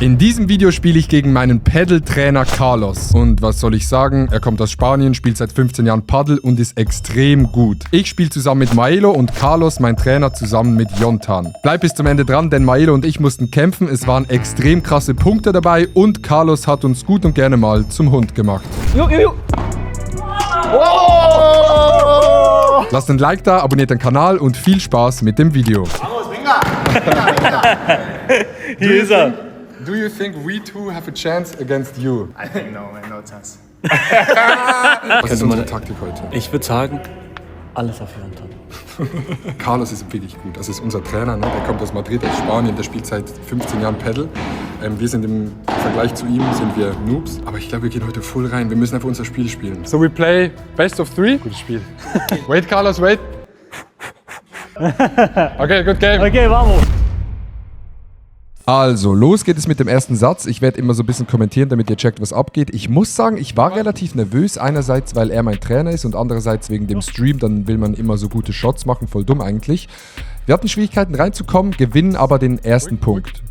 In diesem Video spiele ich gegen meinen Paddle-Trainer Carlos. Und was soll ich sagen? Er kommt aus Spanien, spielt seit 15 Jahren Paddel und ist extrem gut. Ich spiele zusammen mit Maelo und Carlos, mein Trainer, zusammen mit Jontan. Bleib bis zum Ende dran, denn Maelo und ich mussten kämpfen. Es waren extrem krasse Punkte dabei und Carlos hat uns gut und gerne mal zum Hund gemacht. Oh! Lasst ein Like da, abonniert den Kanal und viel Spaß mit dem Video. Vamos, venga! Hier ist er. Do you think we two have a chance against you? No, man, no chance. Was ist unsere Taktik heute? Ich würde sagen, alles auf Jontan. Carlos ist wirklich gut. Das ist unser Trainer, ne? Der kommt aus Madrid, aus Spanien. Der spielt seit 15 Jahren Paddle. Wir sind im Vergleich zu ihm sind wir Noobs. Aber ich glaube, wir gehen heute full rein. Wir müssen einfach unser Spiel spielen. So we play best of 3. Gutes Spiel. Wait, Carlos, wait. Okay, good game. Okay, vamos. Also, los geht es mit dem ersten Satz. Ich werde immer so ein bisschen kommentieren, damit ihr checkt, was abgeht. Ich muss sagen, ich war relativ nervös. Einerseits, weil er mein Trainer ist und andererseits wegen dem Stream. Dann will man immer so gute Shots machen. Voll dumm eigentlich. Wir hatten Schwierigkeiten reinzukommen, gewinnen aber den ersten Punkt.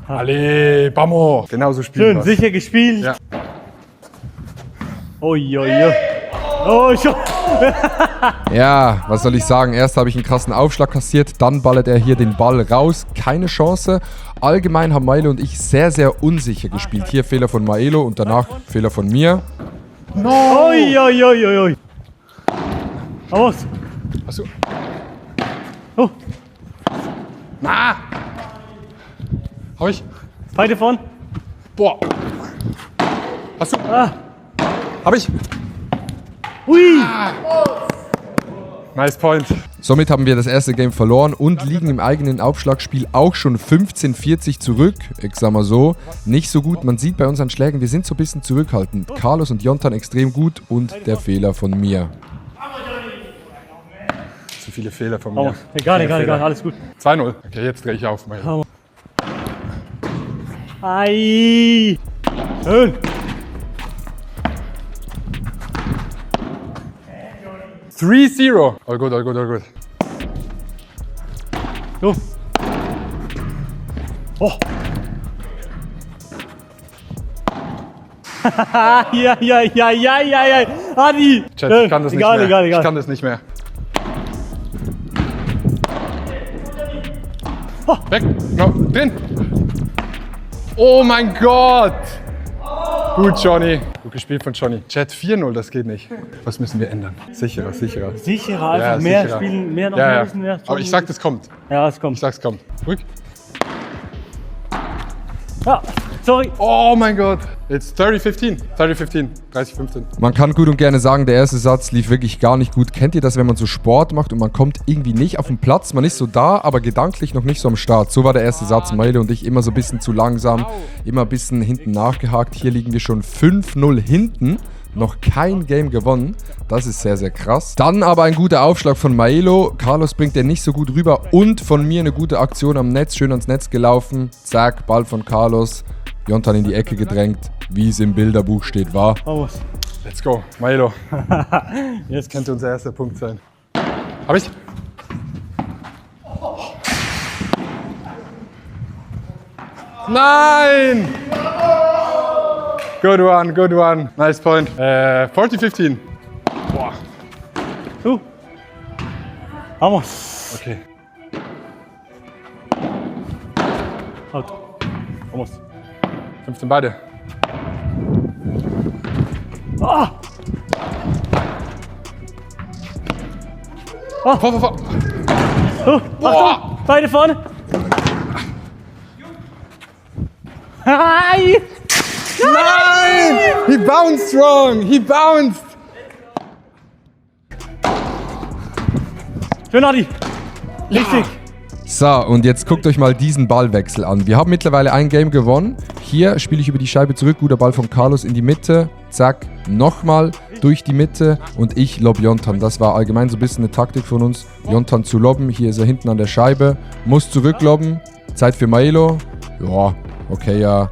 Allez, vamos! Genauso spielen wir. Schön, sicher gespielt. Ja. Oi. Oh, schon. Ja, was soll ich sagen? Erst habe ich einen krassen Aufschlag kassiert, dann ballert er hier den Ball raus. Keine Chance. Allgemein haben Maelo und ich sehr, sehr unsicher gespielt. Hier Fehler von Maelo und danach Fehler von mir. No! Oi. Vamos. Achso. Oh, Na! Hab ich? beide vorn. Boah. Achso. Ah. Hab ich? Ui. Nice point. Somit haben wir das erste Game verloren und liegen im eigenen Aufschlagspiel auch schon 15:40 zurück. Ich sag mal so, nicht so gut. Man sieht bei unseren Schlägen, wir sind so ein bisschen zurückhaltend. Carlos und Jontan extrem gut und der Fehler von mir. Zu viele Fehler von mir. Vamos. Egal, alles gut. 2-0. Okay, jetzt drehe ich auf. Maelo. Ei. Schön. 3-0. All good. So. Oh. Ja. Adi. Chat, ich kann das nicht mehr. Egal. Ich kann das nicht mehr. Oh. Weg. No. Drin. Oh mein Gott. Gut, Johnny. Gut gespielt von Johnny. Chat 4-0, das geht nicht. Was müssen wir ändern? Sicherer. Sicherer, einfach Ja, mehr sicherer. spielen, mehr noch Ja. mehr wissen, mehr. Aber ich sag, das kommt. Ja, es kommt. Ich sag's kommt. Rück. Ja, sorry. Oh mein Gott. It's 30-15. 30-15. Man kann gut und gerne sagen, der erste Satz lief wirklich gar nicht gut. Kennt ihr das, wenn man so Sport macht und man kommt irgendwie nicht auf den Platz? Man ist so da, aber gedanklich noch nicht so am Start. So war der erste Satz. Maelo und ich immer so ein bisschen zu langsam, immer ein bisschen hinten nachgehakt. Hier liegen wir schon 5-0 hinten. Noch kein Game gewonnen. Das ist sehr, sehr krass. Dann aber ein guter Aufschlag von Maelo. Carlos bringt den nicht so gut rüber. Und von mir eine gute Aktion am Netz. Schön ans Netz gelaufen. Zack, Ball von Carlos. Jontan in die Ecke gedrängt. Wie es im Bilderbuch steht, war. Vamos. Let's go. Maelo. Jetzt Könnte unser erster Punkt sein. Hab ich? Nein! Good one. Nice point. 40-15. Boah. Vamos. Okay. Out. Vamos. 15 beide. Ah. Vor. Oh, Achtung. Beide vorne. Hi. Nein! He bounced wrong! Schön, Adi. Richtig. So, und jetzt guckt euch mal diesen Ballwechsel an. Wir haben mittlerweile ein Game gewonnen. Hier spiele ich über die Scheibe zurück. Guter Ball von Carlos in die Mitte. Zack, nochmal durch die Mitte und ich lob Jontan. Das war allgemein so ein bisschen eine Taktik von uns. Jontan zu lobben. Hier ist er hinten an der Scheibe. Muss zurücklobben. Zeit für Maelo. Ja, okay, ja.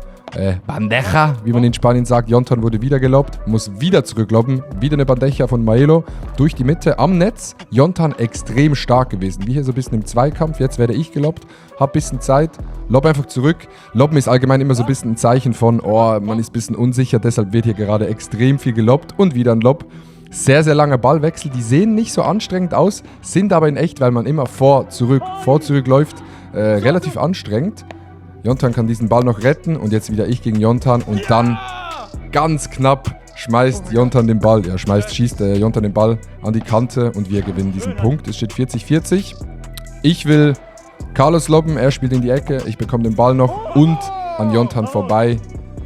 Bandeja, wie man in Spanien sagt. Jontan wurde wieder gelobbt, muss wieder zurücklobben. Wieder eine Bandeja von Maelo durch die Mitte am Netz. Jontan extrem stark gewesen. Wie hier so ein bisschen im Zweikampf. Jetzt werde ich gelobbt, hab ein bisschen Zeit, lob einfach zurück. Lobben ist allgemein immer so ein bisschen ein Zeichen von, oh, man ist ein bisschen unsicher, deshalb wird hier gerade extrem viel gelobbt und wieder ein Lob. Sehr, sehr langer Ballwechsel. Die sehen nicht so anstrengend aus, sind aber in echt, weil man immer vor, zurück läuft, relativ anstrengend. Jontan kann diesen Ball noch retten und jetzt wieder ich gegen Jontan und dann ganz knapp schießt Jontan den Ball den Ball an die Kante und wir gewinnen diesen Punkt. Es steht 40-40. Ich will Carlos lobben, er spielt in die Ecke, ich bekomme den Ball noch und an Jontan vorbei.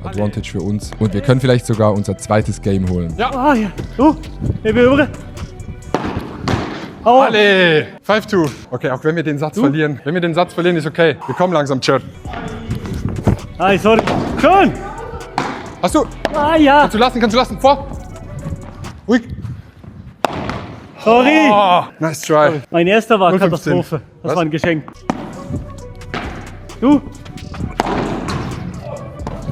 Advantage für uns und wir können vielleicht sogar unser zweites Game holen. Ja. Ah, ja. Ich bin über. Alle! 5-2. Okay, auch wenn wir den Satz verlieren. Wenn wir den Satz verlieren, ist okay. Wir kommen langsam, Chat. Ay, sorry. Schön! Hast du? Ah, ja. Kannst du lassen. Vor! Ruhig! Sorry! Oh, nice try. Mein erster war 0,15. Katastrophe. Das Was? war ein Geschenk. Du!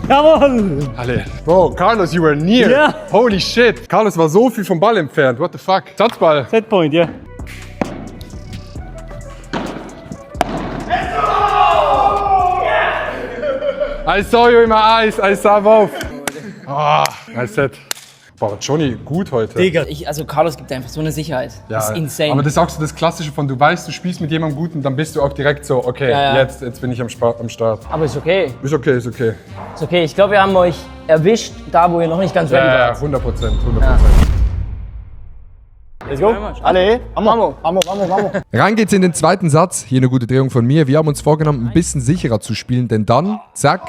Jawohl! Alle. Bro, Carlos, you were near. Ja. Holy shit. Carlos war so viel vom Ball entfernt. What the fuck? Satzball. Setpoint, ja. I saw you in my eyes. I saw both. Oh, nice set. Boah, Johnny, gut heute. Digga. Also Carlos gibt einfach so eine Sicherheit. Das ist insane. Aber das ist auch so das Klassische von, du weißt, du spielst mit jemandem Guten, dann bist du auch direkt so, okay, Ja, ja. Jetzt bin ich am Start. Aber ist okay. Ist okay. Ist okay. Ich glaube, wir haben euch erwischt, da wo ihr noch nicht ganz ready Ja, wart. 100%. Let's go. Alle, Vamos. Rein geht's in den zweiten Satz. Hier eine gute Drehung von mir. Wir haben uns vorgenommen, ein bisschen sicherer zu spielen, denn dann, zack,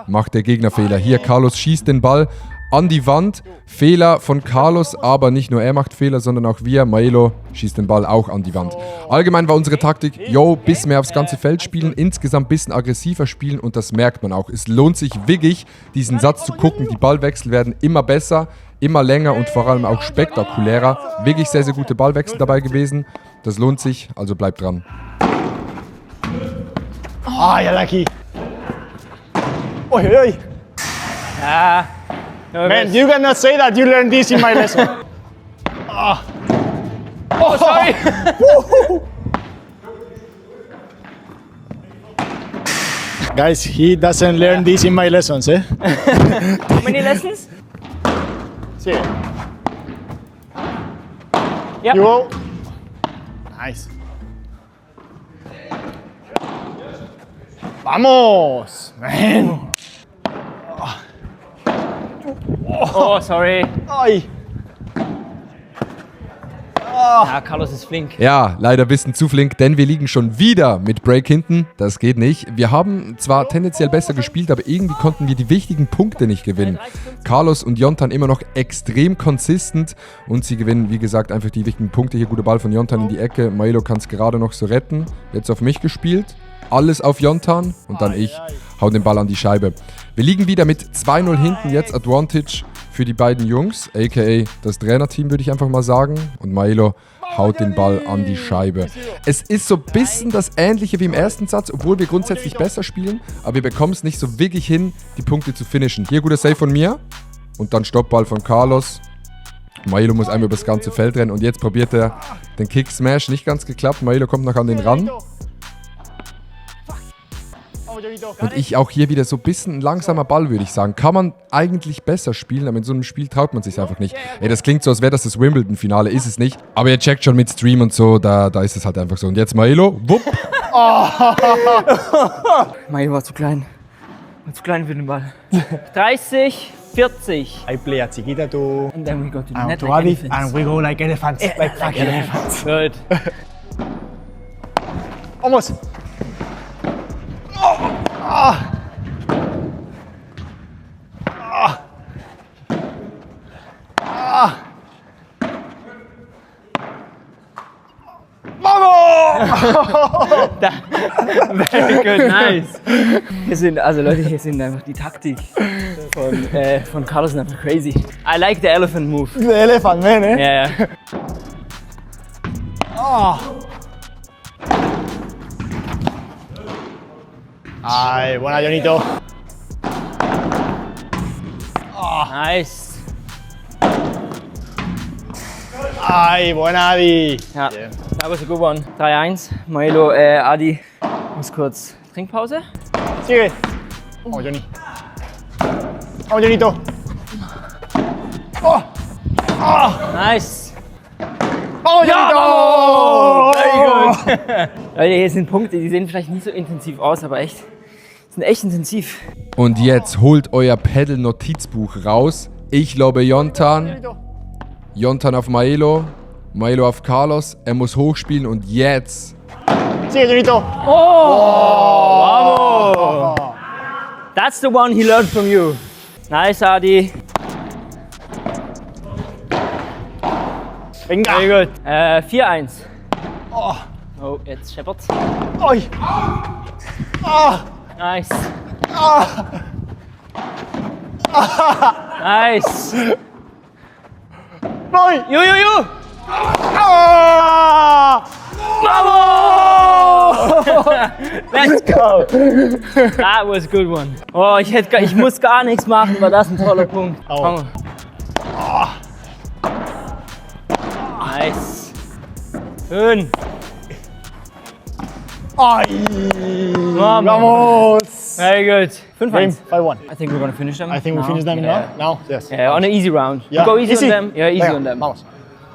macht der Gegner Fehler. Hier, Carlos schießt den Ball an die Wand. Fehler von Carlos, aber nicht nur er macht Fehler, sondern auch wir. Maelo schießt den Ball auch an die Wand. Allgemein war unsere Taktik, bisschen mehr aufs ganze Feld spielen, insgesamt ein bisschen aggressiver spielen und das merkt man auch. Es lohnt sich wirklich, diesen Satz zu gucken. Die Ballwechsel werden immer besser, immer länger und vor allem auch spektakulärer. Wirklich sehr, sehr gute Ballwechsel dabei gewesen. Das lohnt sich, also bleibt dran. Ah, ja, lucky. Oi. Ja. Man, you cannot say that you learned this in my lesson. Oh, sorry. Guys, he doesn't learn this in my lessons, eh? How many lessons? Sí. Yep. You go. Nice. Vamos! Man! Oh, sorry. Ay. Ja, Carlos ist flink. Ja, leider ein bisschen zu flink, denn wir liegen schon wieder mit Break hinten. Das geht nicht. Wir haben zwar tendenziell besser gespielt, aber irgendwie konnten wir die wichtigen Punkte nicht gewinnen. Carlos und Jontan immer noch extrem consistent und sie gewinnen, wie gesagt, einfach die wichtigen Punkte. Hier guter Ball von Jontan in die Ecke. Maelo kann es gerade noch so retten. Jetzt auf mich gespielt. Alles auf Jontan und dann ich hau den Ball an die Scheibe. Wir liegen wieder mit 2-0 hinten, jetzt Advantage für die beiden Jungs, aka das Trainerteam, würde ich einfach mal sagen. Und Maelo haut den Ball an die Scheibe. Es ist so ein bisschen das Ähnliche wie im ersten Satz, obwohl wir grundsätzlich besser spielen, aber wir bekommen es nicht so wirklich hin, die Punkte zu finishen. Hier guter Save von mir und dann Stoppball von Carlos. Maelo muss einmal über das ganze Feld rennen und jetzt probiert er den Kick-Smash, nicht ganz geklappt. Maelo kommt noch an den Rand. Und ich auch hier wieder so ein bisschen ein langsamer Ball, würde ich sagen. Kann man eigentlich besser spielen, aber in so einem Spiel traut man sich einfach nicht. Ey, das klingt so, als wäre das Wimbledon-Finale, ist es nicht. Aber ihr checkt schon mit Stream und so, da ist es halt einfach so. Und jetzt Maelo, wupp. Maelo war zu klein. War zu klein für den Ball. 30, 40. I play a chiquita to And then we go to the and net to like Adi, elephants. and we go like elephants. Like elephants. Good. Vamos! Very good, nice. Hier sind einfach die Taktik von Carlos einfach crazy. I like the elephant move. The elephant, man, eh? Ja, ja. Ay, buena, Jonito. Nice. Ay, buena Adi. Ja, that was a good one. 3-1. Maelo, Adi, muss kurz Trinkpause. Sigue. Vamos, Johnny. Vamos, Johnito. Nice. Vamos, Johnito. Very good. Leute, hier sind Punkte, die sehen vielleicht nicht so intensiv aus, aber sind echt intensiv. Und jetzt holt euer Pedal-Notizbuch raus. Ich glaube Jontan. Jontan auf Maelo. Maelo auf Carlos. Er muss hochspielen und jetzt. Sigue, Johnito. Vamos! That's the one he learned from you. Nice, Adi. Venga. Very good. 4-1. Oh, jetzt scheppert's. Ay. Nice. Nice. Voy. You. Ah. Vamos! Let's go. That was a good one. Oh, ich muss gar nichts machen, war das ein toller Punkt. Au. Nice. Schön. Ay. Vamos. Vamos. Very good. 5-1. 5-1. I think we're gonna finish them. I think we finish them Yeah. now. Yes. Yeah, on an easy round. Yeah. Go easy Easy. on them. Yeah, easy Venga, on them. Vamos.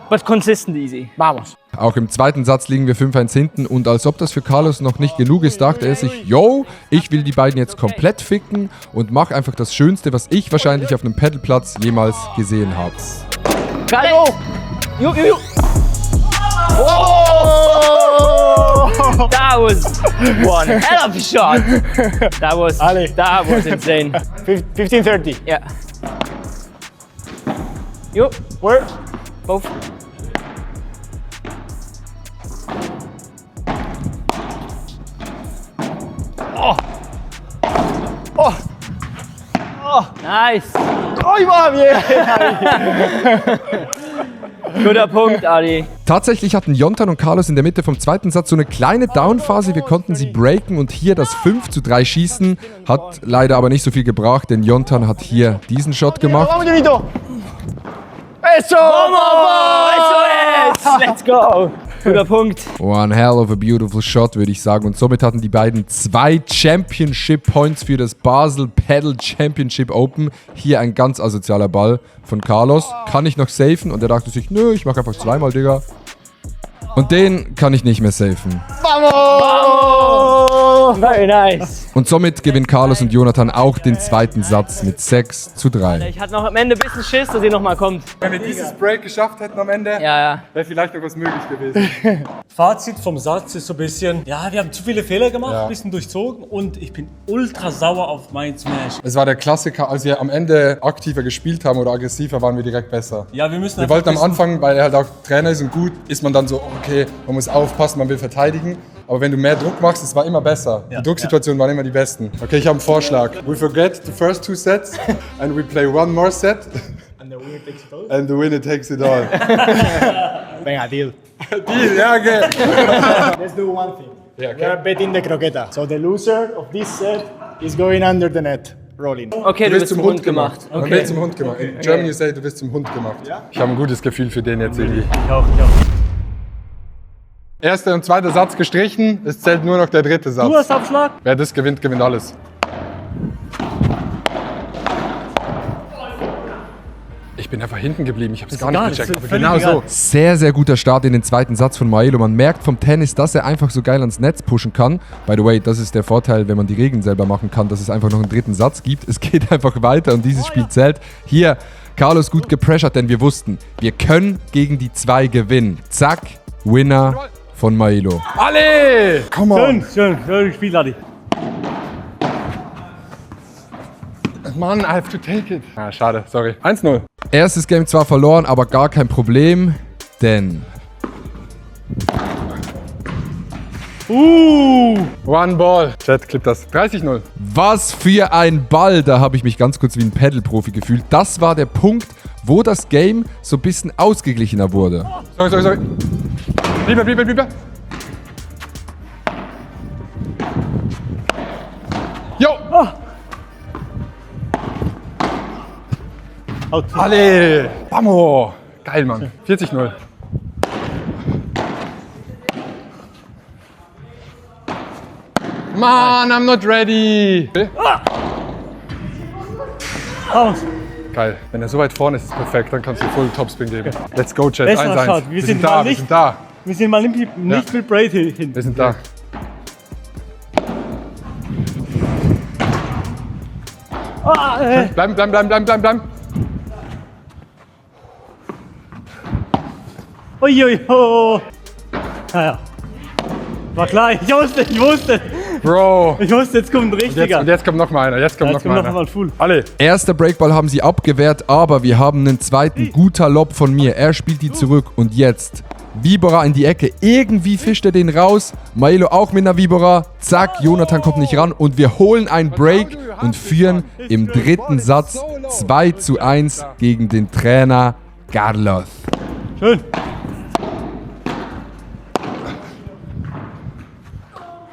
But consistent easy. Vamos. Auch im zweiten Satz liegen wir 5-1 hinten und als ob das für Carlos noch nicht genug ist, dachte er sich, yo, ich will die beiden jetzt komplett ficken und mach einfach das Schönste, was ich wahrscheinlich auf einem Pedalplatz jemals gesehen habe. Got it. You. That was one hell of a shot. That was insane. 15-30. Yeah. You. Where? Both. Nice. Ay, va bien. Guter Punkt, Adi. Tatsächlich hatten Jontan und Carlos in der Mitte vom zweiten Satz so eine kleine Downphase. Wir konnten sie breaken und hier das 5:3 schießen. Hat leider aber nicht so viel gebracht, denn Jontan hat hier diesen Shot gemacht. Vamos, Johnito. Eso. Let's go. Guter Punkt. One hell of a beautiful shot, würde ich sagen. Und somit hatten die beiden 2 Championship Points für das Basel Pedal Championship Open. Hier ein ganz asozialer Ball von Carlos. Kann ich noch safen? Und er dachte sich, nö, ich mach einfach zweimal, Digga. Und den kann ich nicht mehr safen. Vamos. Very nice. Und somit gewinnen Carlos und Jonathan auch den zweiten Satz mit 6:3. Ich hatte noch am Ende ein bisschen Schiss, dass ihr nochmal kommt. Wenn wir dieses Break geschafft hätten am Ende, Ja. wäre vielleicht noch was möglich gewesen. Fazit vom Satz ist so ein bisschen, ja, wir haben zu viele Fehler gemacht, ein bisschen durchzogen und ich bin ultra sauer auf mein Smash. Es war der Klassiker, als wir am Ende aktiver gespielt haben oder aggressiver, waren wir direkt besser. Ja, wir müssen Wir wollten am Anfang, weil er halt auch Trainer ist und gut, ist man dann so, okay, man muss aufpassen, man will verteidigen. Aber wenn du mehr Druck machst, es war immer besser. Die Drucksituationen waren immer die besten. Okay, ich habe einen Vorschlag. We forget the first 2 sets and we play one more set. And the winner takes it all. And the winner takes it all. Venga, deal. Deal, ja, okay. Let's do one thing. Yeah, okay. We are betting the croqueta. So the loser of this set is going under the net, rolling. Okay, Du wirst zum Hund gemacht. Man Okay. wird zum Hund gemacht. In Germany you say, du wirst zum Hund gemacht. Ich habe ein gutes Gefühl für den jetzt irgendwie. Ich auch. Erster und zweiter Satz gestrichen, es zählt nur noch der dritte Satz. Du hast Abschlag? Wer das gewinnt, gewinnt alles. Ich bin einfach hinten geblieben, ich habe es gar nicht gecheckt. Aber genau so. Sehr, sehr guter Start in den zweiten Satz von Maelo. Man merkt vom Tennis, dass er einfach so geil ans Netz pushen kann. By the way, das ist der Vorteil, wenn man die Regeln selber machen kann, dass es einfach noch einen dritten Satz gibt. Es geht einfach weiter und dieses Spiel zählt. Hier, Carlos gut gepressured, denn wir wussten, wir können gegen die 2 gewinnen. Zack, Winner von Maelo. Alle! Come on! Schön Spiel, Adi. Mann, I have to take it. Ah, schade, sorry. 1-0. Erstes Game zwar verloren, aber gar kein Problem, denn... One Ball. Chat, clip das. 30-0. Was für ein Ball. Da habe ich mich ganz kurz wie ein Pedal-Profi gefühlt. Das war der Punkt, wo das Game so ein bisschen ausgeglichener wurde. Sorry. Lieber. Jo! Out. Alle! Vamos! Geil, Mann. 40-0. Mann, I'm not ready! Aus. Geil. Wenn er so weit vorne ist, ist es perfekt. Dann kannst du Full Topspin geben. Let's go, Chat. Besserer 1-1. Start. Wir sind da, mal wir nicht- sind da. Wir sind mal nicht mit Braid hin. Wir sind da. Bleiben. Uiui. Oh. Naja. War klar, ich wusste. Bro. Ich wusste, jetzt kommt ein richtiger. Und jetzt kommt noch mal einer. Jetzt kommt noch mal einer. ein Full. Alle. Erster Breakball haben sie abgewehrt, aber wir haben einen zweiten. Guter Lob von mir. Er spielt die zurück. Und jetzt Vibora in die Ecke. Irgendwie fischt er den raus. Maelo auch mit einer Vibora. Zack, Jonathan kommt nicht ran. Und wir holen einen Break und führen im dritten Satz 2:1 gegen den Trainer Carlos. Schön.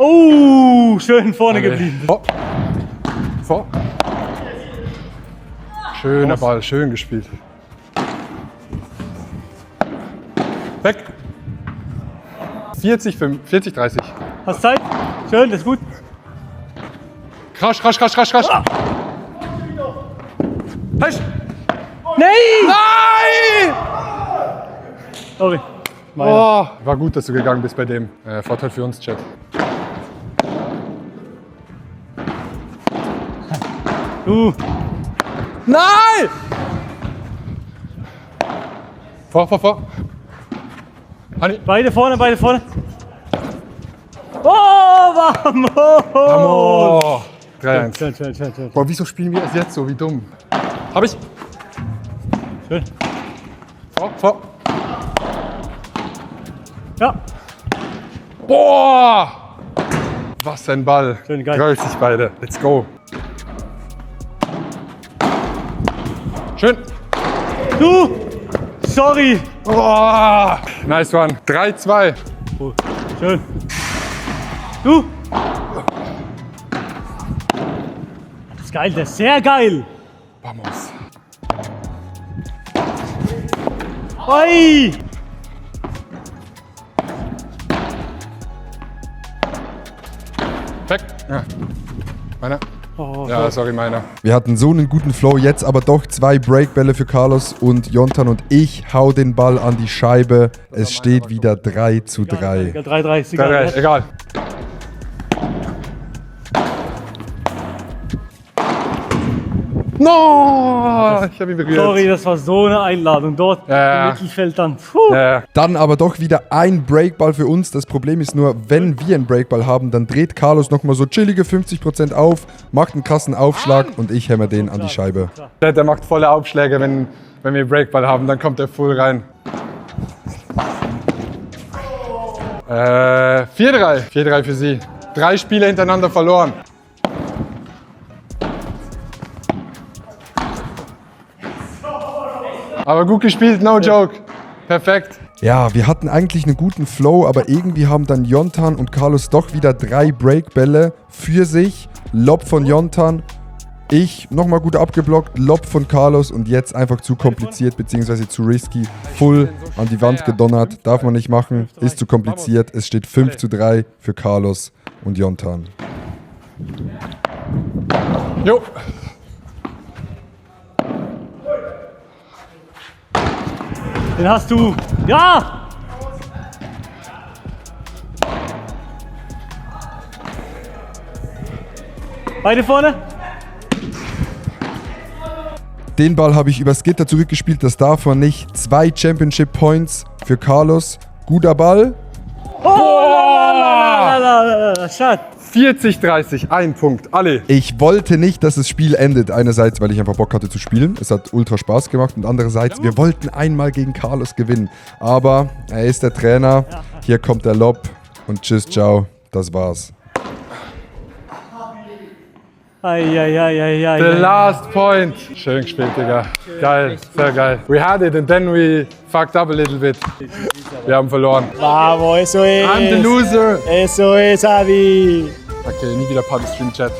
Oh, schön vorne geblieben. Vor. Schöner Ball, schön gespielt. Weg. 40-30. Hast Zeit? Schön, das ist gut. Krasch. Heisch. Nein! Nein! Sorry. Oh, war gut, dass du gegangen bist bei dem. Vorteil für uns, Chat. Du. Nein! Vor. Hani. Beide vorne. Oh, vamos! Oh, 3-1. Schön. Boah, wieso spielen wir es jetzt so? Wie dumm. Hab ich. Schön. Vor. Ja. Boah! Was ein Ball. Schön, geil. 30 beide. Let's go. Schön. Du! Sorry! Oh, nice one. 3-2. Oh, schön. Du! Das ist geil, das ist sehr geil! Vamos. Oi! Weg. Ja. Meiner. Oh, Ja, sorry, meiner. Wir hatten so einen guten Flow, jetzt aber doch 2 Breakbälle für Carlos und Jontan und ich hau den Ball an die Scheibe. Es steht wieder 3:3. 3-3 ist egal. Egal. No! Ich hab ihn berührt. Sorry, das war so eine Einladung dort Ja. im Mittelfeld dann. Puh. Ja. Dann aber doch wieder ein Breakball für uns. Das Problem ist nur, wenn wir einen Breakball haben, dann dreht Carlos nochmal so chillige 50% auf, macht einen krassen Aufschlag und ich hämmer den an die Scheibe. Der macht volle Aufschläge, wenn wir Breakball haben, dann kommt der full rein. 4-3. 4-3 für sie. 3 Spiele hintereinander verloren. Aber gut gespielt, no joke. Perfekt. Ja, wir hatten eigentlich einen guten Flow, aber irgendwie haben dann Jontan und Carlos doch wieder 3 Breakbälle für sich. Lob von Jontan, ich nochmal gut abgeblockt, Lob von Carlos und jetzt einfach zu kompliziert bzw. zu risky. Full an die Wand gedonnert, darf man nicht machen, ist zu kompliziert. Es steht 5:3 für Carlos und Jontan. Jo. Den hast du. Ja! Beide vorne. Den Ball habe ich übers Gitter zurückgespielt, das darf man nicht. 2 Championship Points für Carlos. Guter Ball. Schade. 40-30, ein Punkt, alle. Ich wollte nicht, dass das Spiel endet. Einerseits, weil ich einfach Bock hatte zu spielen. Es hat ultra Spaß gemacht. Und andererseits, wir wollten einmal gegen Carlos gewinnen. Aber er ist der Trainer. Hier kommt der Lob. Und tschüss, ciao. Das war's. The last point. Schön gespielt, Digga. Geil, sehr geil. We had it and then we fucked up a little bit. Wir haben verloren. Vamos, eso es. I'm the loser. Eso es, Adi. Okay, nie wieder Party Stream Chat.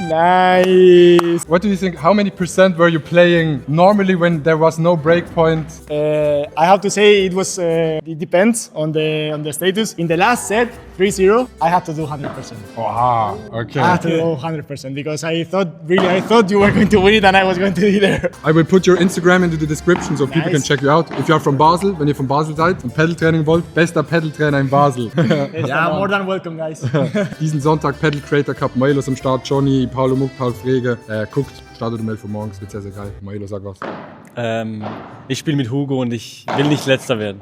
Nice. What do you think? How many % were you playing normally when there was no break point? I have to say it depends on the status. In the last set, 3-0, I had to do 100%. Wow, okay. I had to do 100% because I thought you were going to win it and I was going to be there. I will put your Instagram into the description so people can check you out. If you are from Basel, wenn ihr von Basel seid und Pedal-Training wollt, bester Pedal-Trainer in Basel. Yeah, more than welcome, guys. Diesen Sonntag Pedal Creator Cup, Moelos am Start, Johnny, Paulo Muck, Paul Frege. Guckt, startet um 11 Uhr morgens, wird sehr, sehr geil. Moelo, sag was. Ich spiele mit Hugo und ich will nicht Letzter werden.